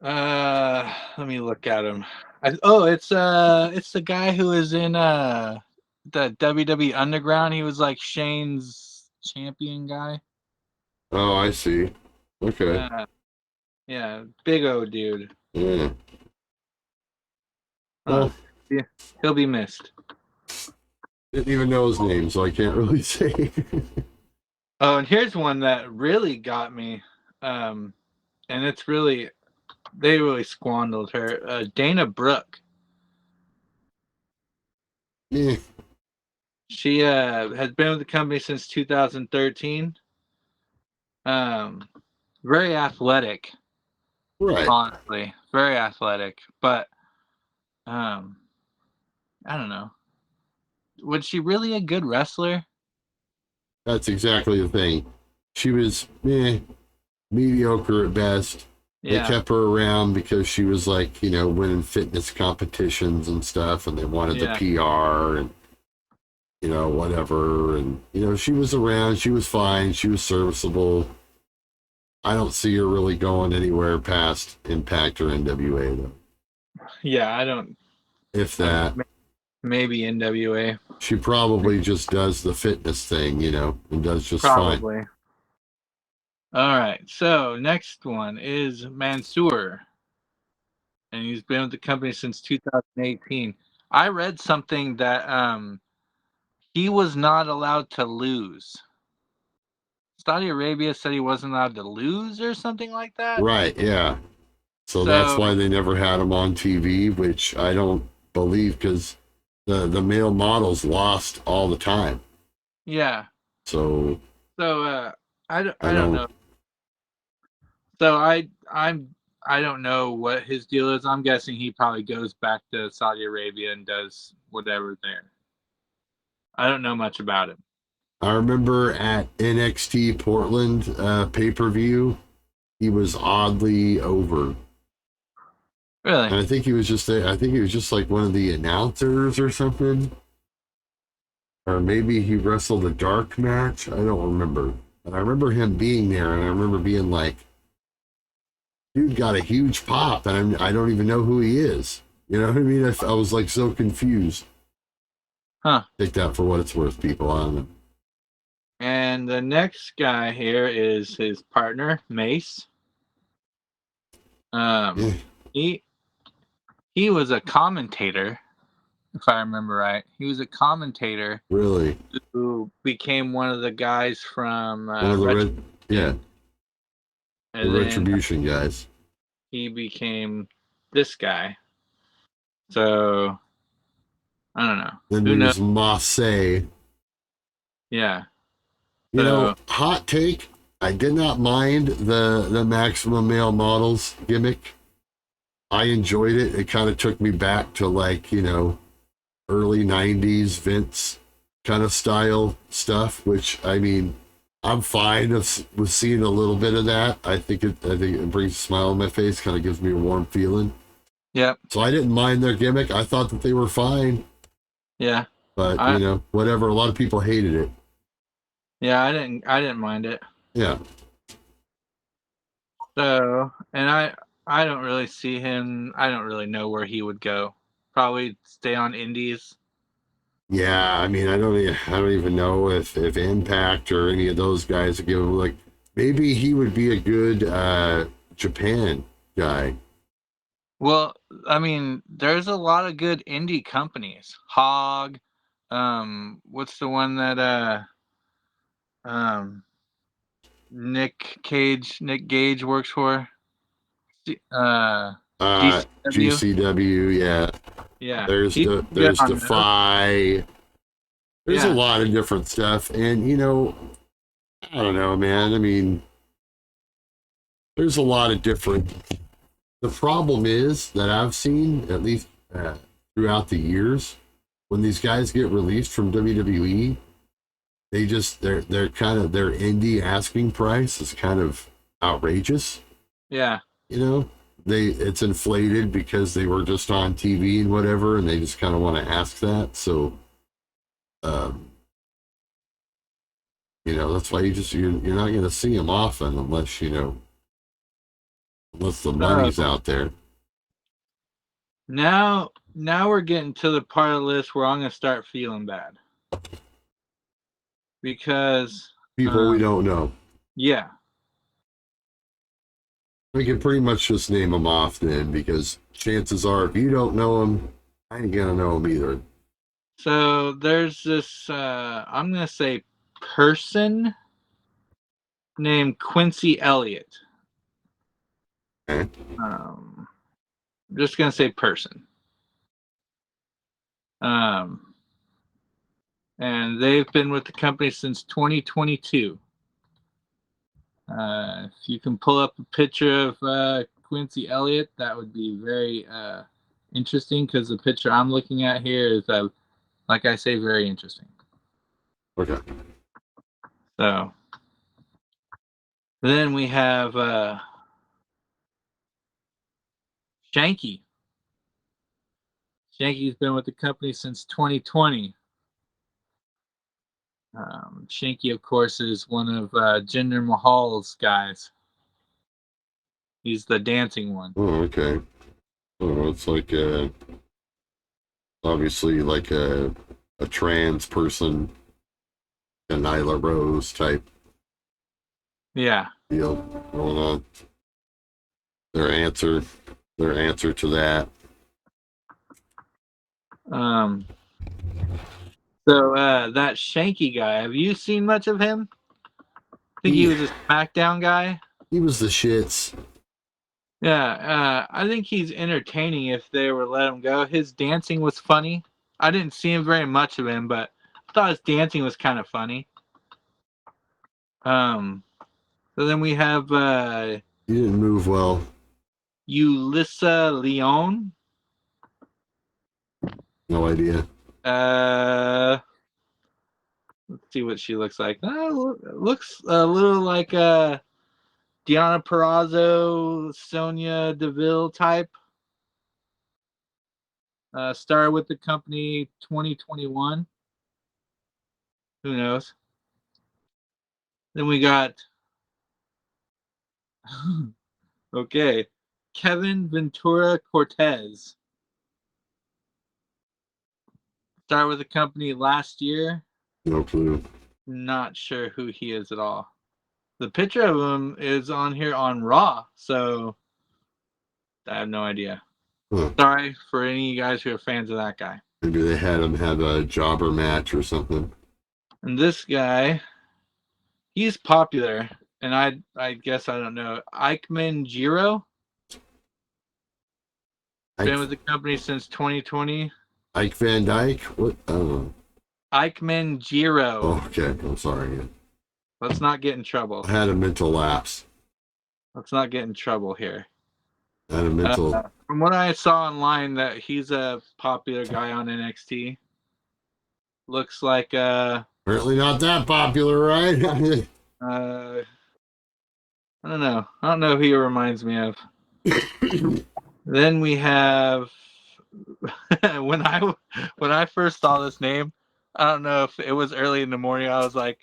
Let me look at him. It's the guy who is in the WWE Underground. He was like Shane's champion guy. Oh, I see. Okay. Yeah, big O dude. Yeah. Uh, Well, yeah, he'll be missed. didn't even know his name, so I can't really say. Oh, and here's one that really got me. And it's really they really squandered her. Dana Brooke. Yeah. She has been with the company since 2013. Very athletic, Right. honestly, very athletic. But I don't know. Was she really a good wrestler? That's exactly the thing. She was mediocre at best. They Yeah, kept her around because she was like, winning fitness competitions and stuff, and they wanted the yeah, PR and, whatever. And, she was around. She was fine. She was serviceable. I don't see her really going anywhere past Impact or NWA, though. yeah. I don't. If that. Maybe NWA. She probably just does the fitness thing, and does just fine. Probably. All right. So next one is Mansoor, and he's been with the company since 2018. I read something that he was not allowed to lose. Saudi Arabia said he wasn't allowed to lose or something like that. Right, yeah. So that's So why they never had him on TV, which I don't believe because the male models lost all the time. yeah. So I I don't don't. know. So I don't know what his deal is. I'm guessing he probably goes back to Saudi Arabia and does whatever there. I don't know much about him. I remember at NXT Portland pay-per-view, he was oddly over. Really? And I think he was just there. I think he was just like one of the announcers or something. Or maybe he wrestled a dark match. I don't remember. But I remember him being there, and I remember being like, dude got a huge pop, and I don't even know who he is. You know what I mean? I was like so confused. Huh. Take that for what it's worth, people. I don't know. And the next guy here is his partner, Mace. Yeah, He was a commentator, if I remember right. He was a commentator really. who became one of the guys from One of the the and then Retribution guys. he became this guy. So I don't know. Then Who knows? there's Massey. Yeah. So Hot take. I did not mind the maximum male models gimmick. I enjoyed it. It kind of took me back to like, early 90s Vince kind of style stuff, which I mean, I'm fine with seeing a little bit of that. I think it brings a smile on my face, kind of gives me a warm feeling. yeah. So I didn't mind their gimmick. I thought that they were fine. Yeah. But whatever. A lot of people hated it. Yeah, I didn't mind it. Yeah. So, and I don't really see him. I don't really know where he would go. Probably stay on Indies. Yeah, I mean, I don't even know if Impact or any of those guys would give him like maybe he would be a good Japan guy. Well, I mean, there's a lot of good indie companies. Hog, what's the one that um Nick Gage works for? GCW. GCW, yeah. Yeah, There's he's good there's on those. Defy. There's a Yeah, lot of different stuff, and I don't know, man. I mean, there's a lot of different. The problem is that I've seen at least throughout the years when these guys get released from WWE, they're kind of their indie asking price is kind of outrageous. yeah, It's inflated because they were just on TV and whatever, and they just kind of want to ask that. So, that's why you're not going to see them often unless Unless the money's out there. Now we're getting to the part of the list where I'm gonna start feeling bad because People we don't know. Yeah. We can pretty much just name them off then, because chances are, if you don't know them, I ain't gonna know them either. So there's this, I'm gonna say, person named Quincy Elliott. Okay. I'm just gonna say person. And they've been with the company since 2022. If you can pull up a picture of Quincy Elliott, that would be very interesting, because the picture I'm looking at here is, like I say, very interesting. Okay. So then we have Shanky. Shanky's been with the company since 2020. Shanky, of course, is one of Jinder Mahal's guys. He's the dancing one. Oh, okay. Oh, it's like obviously like a trans person, a Nyla Rose type Yeah. deal going on. Their answer to that. So that Shanky guy, have you seen much of him? I think he was a SmackDown guy. He was the shits. Yeah, I think he's entertaining if they were let him go. His dancing was funny. I didn't see him very much of him, but I thought his dancing was kind of funny. So then we have He didn't move well. Ulyssa Leon. No idea. Let's see what she looks like. Looks a little like Deonna Purrazzo, Sonya Deville type. Started with the company 2021. Who knows? Then we got okay, Kevin Ventura Cortez. Started with the company last year. No clue. Not sure who he is at all. The picture of him is on here on Raw, so I have no idea. Huh. Sorry for any of you guys who are fans of that guy. Maybe they had him have a jobber match or something. And this guy, he's popular, and I guess I don't know. Eichmann Jiro. Been with the company since 2020. Ike Van Dyke? What? I don't know. Eichmann Jiro. Oh, okay. I'm sorry. Let's not get in trouble. I had a mental lapse. Let's not get in trouble here. I had a mental. From what I saw online, that he's a popular guy on NXT. Looks like Apparently not that popular, right? I don't know. I don't know who he reminds me of. Then we have when I first saw this name, I don't know if it was early in the morning. I was like,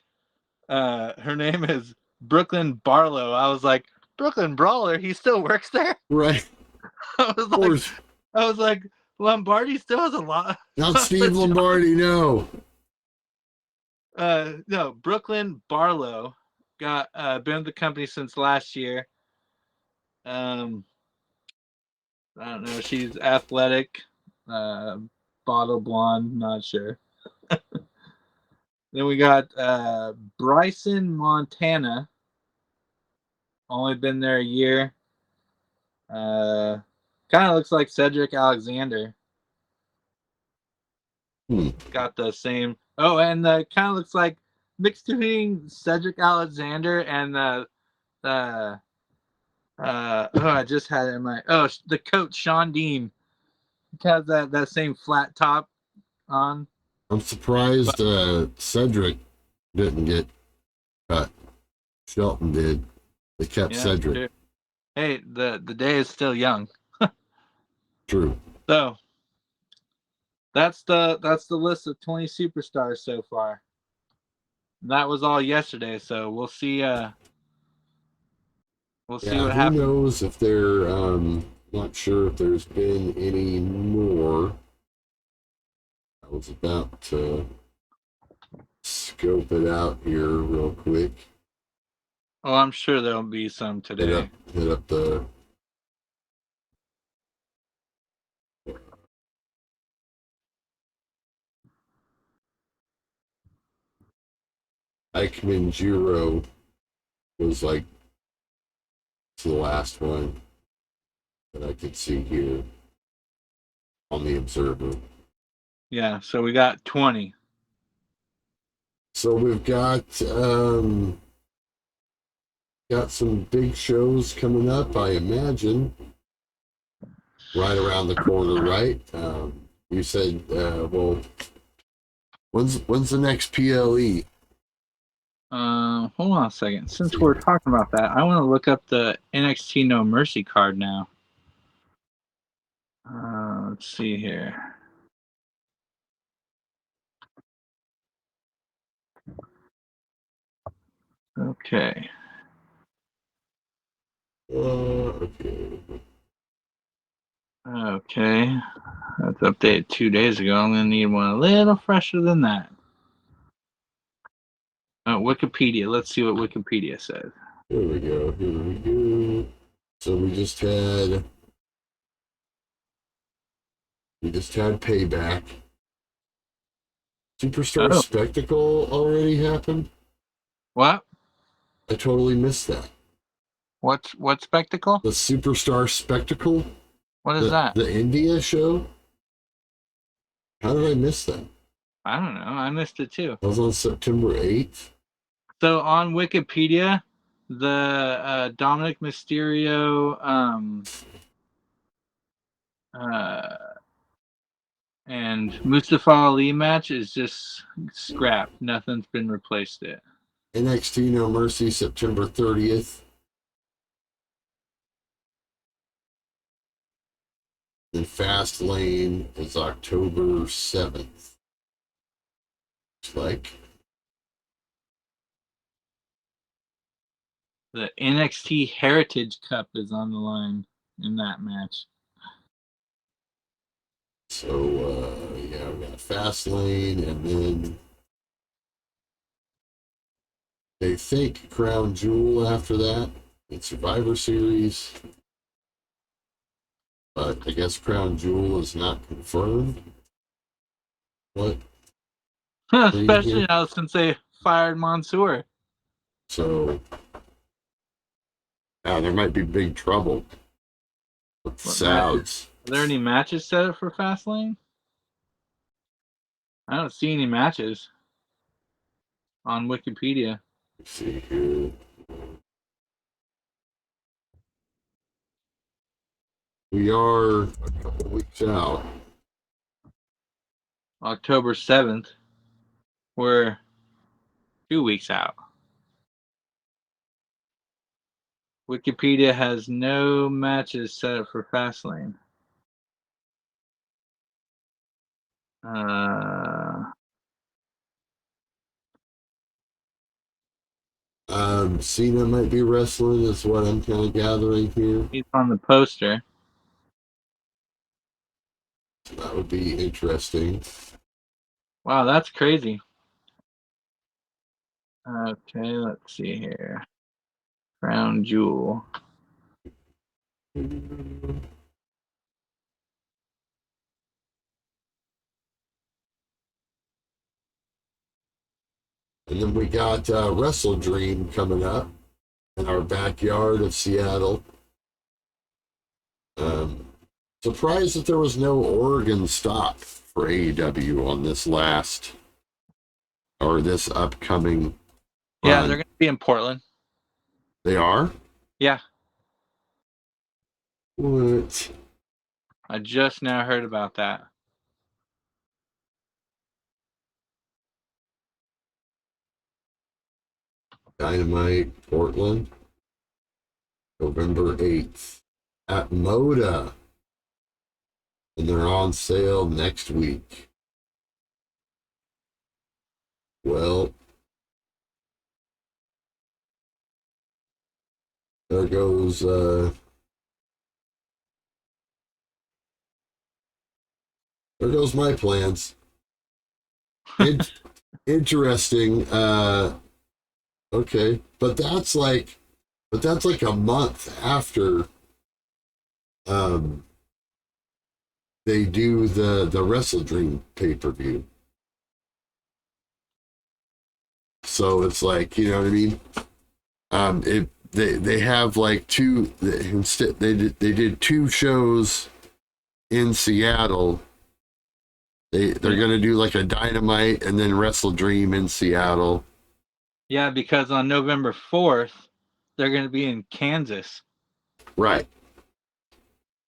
her name is Brooklyn Barlow. I was like, Brooklyn Brawler, he still works there? Right. I was like, Lombardi still has a lot. Not Steve Lombardi, no. No, Brooklyn Barlow got been with the company since last year. I don't know. She's athletic, bottle blonde, not sure. Then we got Bryson Montana. Only been there a year. Kind of looks like Cedric Alexander. Got the same. Oh, and kind of looks like mixed between Cedric Alexander and I just had it in my the coach Sean Dean. He has that same flat top on. I'm surprised Cedric didn't get cut. Shelton did. They kept Cedric. Sure. Hey, the day is still young. True. So that's the list of 20 superstars so far. And that was all yesterday, so we'll see We'll see Yeah, what who happens. knows if they're not sure if there's been any more. I was about to scope it out here real quick. Oh, I'm sure there'll be some today. Hit up the Eichmann Jiro was like the last one that I could see here on the Observer. Yeah, so we got 20. So we've got some big shows coming up, I imagine, right around the corner, right? You said, well, when's the next PLE? Hold on a second. Since we're talking about that, I want to look up the NXT No Mercy card now. Let's see here. Okay. Okay. Okay. That's updated 2 days ago. I'm going to need one a little fresher than that. Wikipedia. Let's see what Wikipedia says. Here we go. So we just had Payback. Superstar Spectacle already happened? What? I totally missed that. What spectacle? The Superstar Spectacle? What is that? The India show? How did I miss that? I don't know. I missed it too. That was on September 8th. So on Wikipedia, the Dominic Mysterio and Mustafa Ali match is just scrapped. Nothing's been replaced it. NXT No Mercy, September 30th. And Fastlane is October 7th. Looks like. The NXT Heritage Cup is on the line in that match. So, yeah, we got Fastlane, and then they think Crown Jewel after that. It's Survivor Series. But I guess Crown Jewel is not confirmed. What? Especially now since they fired Mansoor. So, now there might be big trouble with Sauds. Are there any matches set up for Fastlane? I don't see any matches on Wikipedia. Let's see here. We are a couple weeks out. October 7th. We're 2 weeks out. Wikipedia has no matches set up for Fastlane. Cena might be wrestling, is what I'm kind of gathering here. He's on the poster. So that would be interesting. Wow, that's crazy. Okay, let's see here. Crown Jewel. And then we got Wrestle Dream coming up in our backyard of Seattle. Surprised that there was no Oregon stop for AEW on this upcoming. Yeah, they're going to be in Portland. They are? Yeah. What? I just now heard about that. Dynamite, Portland, November 8th at Moda. And they're on sale next week. Well, There goes my plans. In- Interesting. Okay, but that's like a month after um they do the Wrestle Dream pay-per-view. So it's like, you know what I mean? It they have like two instead they did two shows in Seattle. They're gonna do like a Dynamite and then Wrestle Dream in Seattle. Yeah, because on November 4th, they're going to be in Kansas. Right.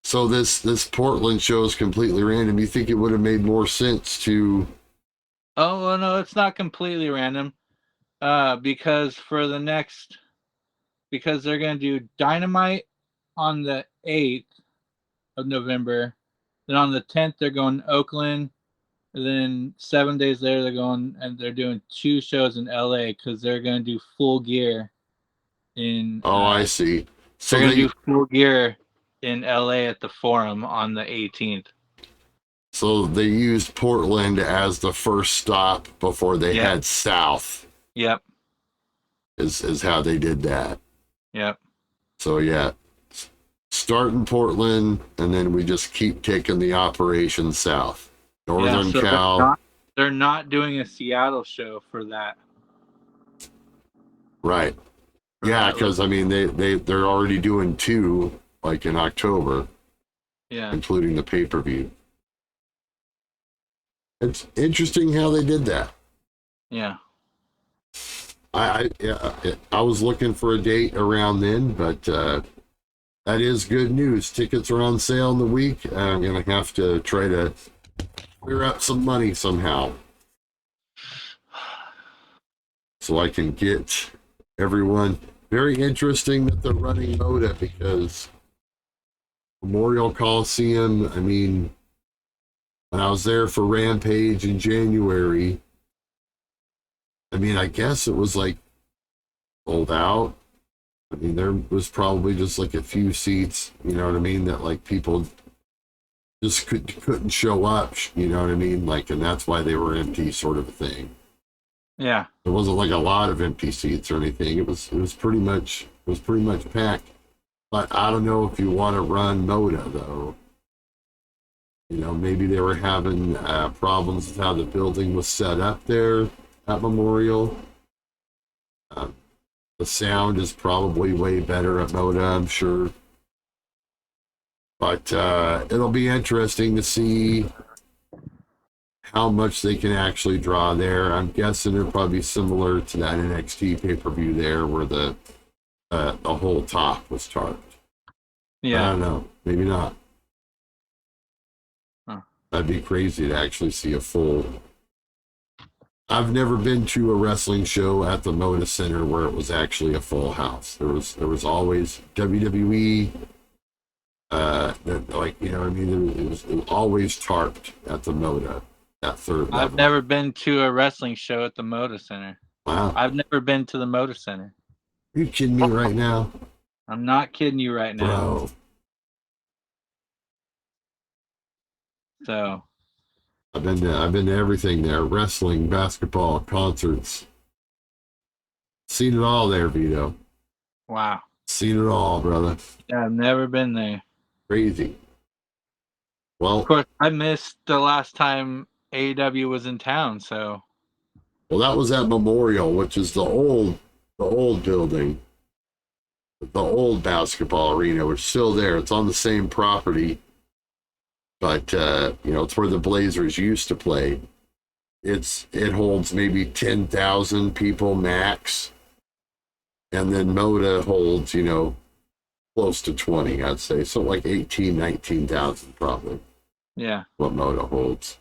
So this Portland show is completely random. You think it would have made more sense to? Oh, well, no, it's not completely random. Because they're going to do Dynamite on the 8th of November. Then on the 10th, they're going to Oakland. And then 7 days later, they're doing two shows in LA because they're going to do Full Gear in. Oh, I see. They're So going to do Full Gear in LA at the Forum on the 18th. they used Portland as the first stop before they Yep. head south. Yep. Is how they did that. Yep. So yeah, start in Portland, and then we just keep taking the operation south. Northern Cal. They're not doing a Seattle show for that. Right. Yeah, because I mean they're already doing two like in October. Yeah. Including the pay-per-view. It's interesting how they did that. Yeah. I was looking for a date around then, but that is good news. Tickets are on sale in the week. I'm gonna have to try to clear up some money somehow, so I can get everyone. Very interesting that they're running Moda because Memorial Coliseum. I mean, when I was there for Rampage in January, I mean, I guess it was like sold out. I mean, there was probably just like a few seats, you know what I mean, that like people just couldn't show up, you know what I mean? Like, and that's why they were empty, sort of a thing. Yeah. There wasn't like a lot of empty seats or anything. It was pretty much packed. But I don't know if you want to run Moda though. You know, maybe they were having problems with how the building was set up there at Memorial. The sound is probably way better at Moda, I'm sure. But it'll be interesting to see how much they can actually draw there. I'm guessing it'll probably be similar to that NXT pay-per-view there where the whole top was tarped. Yeah. I don't know. Maybe not. Huh. That'd be crazy to actually see a full... I've never been to a wrestling show at the Moda Center where it was actually a full house. There was always WWE, like, you know what I mean? It was always tarped at the Moda, that third level. I've never been to a wrestling show at the Moda Center. Wow. I've never been to the Moda Center. Are you kidding me right now? I'm not kidding you right now. Bro. So I've been to everything there. Wrestling, basketball, concerts. Seen it all there, Vito. wow. Seen it all, brother. Yeah, I've never been there. Crazy. Well, Of course, I missed the last time AEW was in town, so. Well, that was at Memorial, which is the old building, the old basketball arena, which is still there. It's on the same property, but you know, it's where the Blazers used to play. It holds maybe 10,000 people max, and then Moda holds, you know, close to 20, I'd say, so like 18, 19,000 probably. Yeah. What Moda holds.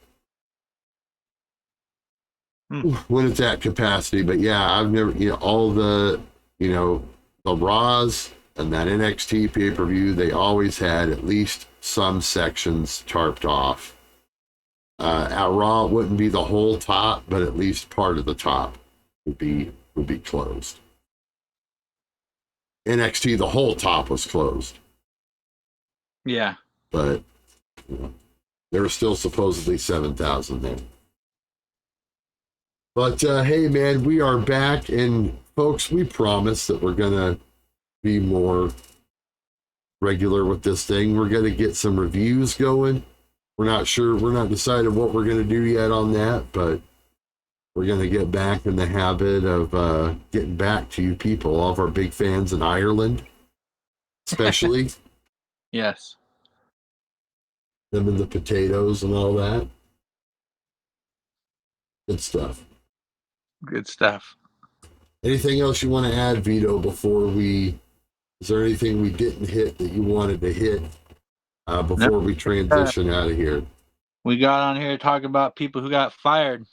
When it's at capacity. But yeah, I've never, you know, all the, you know, the Raws and that NXT pay-per-view, they always had at least some sections tarped off. At Raw, it wouldn't be the whole top, but at least part of the top would be closed. NXT, the whole top was closed. Yeah. But there were still supposedly 7,000 there. But hey, man, we are back. And folks, we promise that we're going to be more regular with this thing. We're going to get some reviews going. We're not sure. We're not decided what we're going to do yet on that, but we're going to get back in the habit of getting back to you people, all of our big fans in Ireland, especially. Yes. Them and the potatoes and all that. Good stuff. Good stuff. Anything else you want to add, Vito, before we... Is there anything we didn't hit that you wanted to hit before we transition out of here? We got on here to talk about people who got fired.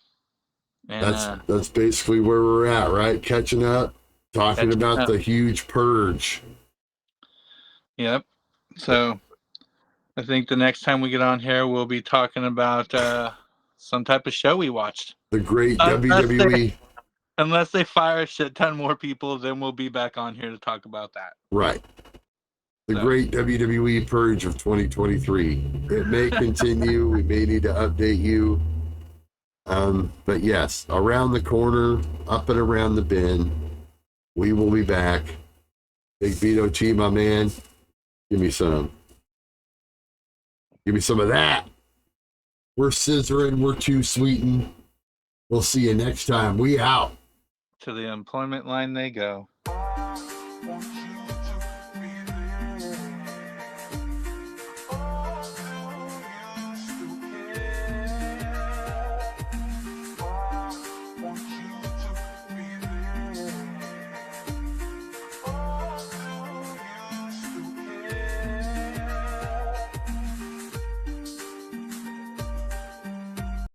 And, that's basically where we're at, right? Catching up, talking about the huge purge. Yep. So I think the next time we get on here, we'll be talking about some type of show we watched. The great WWE. Unless they fire a shit ton more people, then we'll be back on here to talk about that. Right. The great WWE Purge of 2023. It may continue. We may need to update you. But yes, around the corner, up and around the bend, we will be back. Big Vito T, my man. Give me some. Give me some of that. We're scissoring. We're too sweetened. We'll see you next time. We out. To the employment line they go.